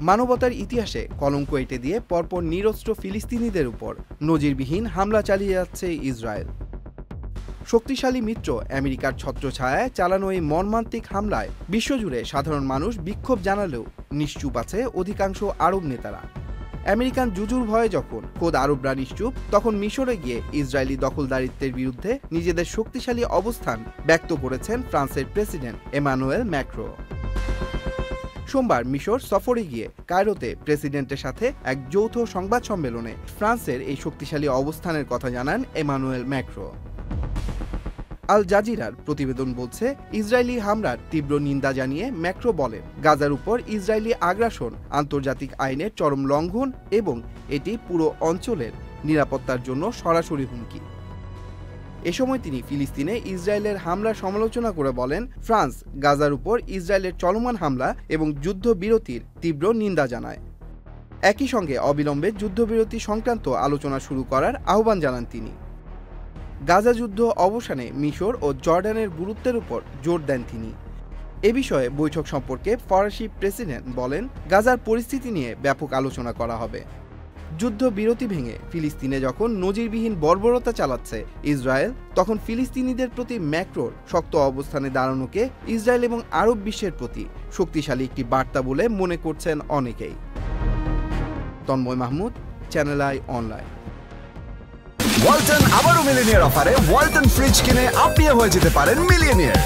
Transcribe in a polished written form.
মানবতার ইতিহাসে কলঙ্ক এঁটে দিয়ে পরপর নিরস্ত্র ফিলিস্তিনিদের উপর নজিরবিহীন হামলা চালিয়ে যাচ্ছে ইসরায়েল। শক্তিশালী মিত্র আমেরিকার ছত্রছায়ায় চালানো এই মর্মান্তিক হামলায় বিশ্বজুড়ে সাধারণ মানুষ বিক্ষোভ জানালেও নিশ্চুপ আছে অধিকাংশ আরব নেতারা। আমেরিকান জুজুর ভয়ে যখন খোদ আরবরা নিশ্চুপ, তখন মিশরে গিয়ে ইসরায়েলি দখলদারিত্বের বিরুদ্ধে নিজেদের শক্তিশালী অবস্থান ব্যক্ত করেছেন ফ্রান্সের প্রেসিডেন্ট এমানুয়েল ম্যাক্রো। সোমবার মিশর সফরে গিয়ে কায়রোতে প্রেসিডেন্টের সাথে এক যৌথ সংবাদ সম্মেলনে ফ্রান্সের এই শক্তিশালী অবস্থানের কথা জানান এমানুয়েল ম্যাক্রো। আল জাজিরার প্রতিবেদন বলছে, ইসরায়েলি হামলার তীব্র নিন্দা জানিয়ে ম্যাক্রো বলেন, গাজার উপর ইসরায়েলি আগ্রাসন আন্তর্জাতিক আইনের চরম লঙ্ঘন এবং এটি পুরো অঞ্চলের নিরাপত্তার জন্য সরাসরি হুমকি। এ সময় তিনি ফিলিস্তিনে ইসরায়েলের হামলার সমালোচনা করে বলেন, ফ্রান্স গাজার উপর ইসরায়েলের চলমান হামলা এবং যুদ্ধবিরতির তীব্র নিন্দা জানায়। একই সঙ্গে অবিলম্বে যুদ্ধবিরতি সংক্রান্ত আলোচনা শুরু করার আহ্বান জানান তিনি। গাজা যুদ্ধ অবসানে মিশর ও জর্ডানের গুরুত্বের উপর জোর দেন তিনি। এ বিষয়ে বৈঠক সম্পর্কে ফরাসি প্রেসিডেন্ট বলেন, গাজার পরিস্থিতি নিয়ে ব্যাপক আলোচনা করা হবে। যুদ্ধবিরতি ভেঙে ফিলিস্তিনে যখন নজিরবিহীন বর্বরতা চালাচ্ছে ইসরায়েল, তখন ফিলিস্তিনিদের প্রতি ম্যাক্রোর শক্ত অবস্থানে দাঁড়ানোকে ইসরায়েল এবং আরব বিশ্বের প্রতি শক্তিশালী একটি বার্তা বলে মনে করছেন অনেকেই। Tanmoy Mahmud, channel I online. Walton আবারও মিলিয়নিয়ার অফারে ওয়ালটন ফ্রিজ কিনে আপনিও হয়ে যেতে পারেন মিলিয়নিয়ার।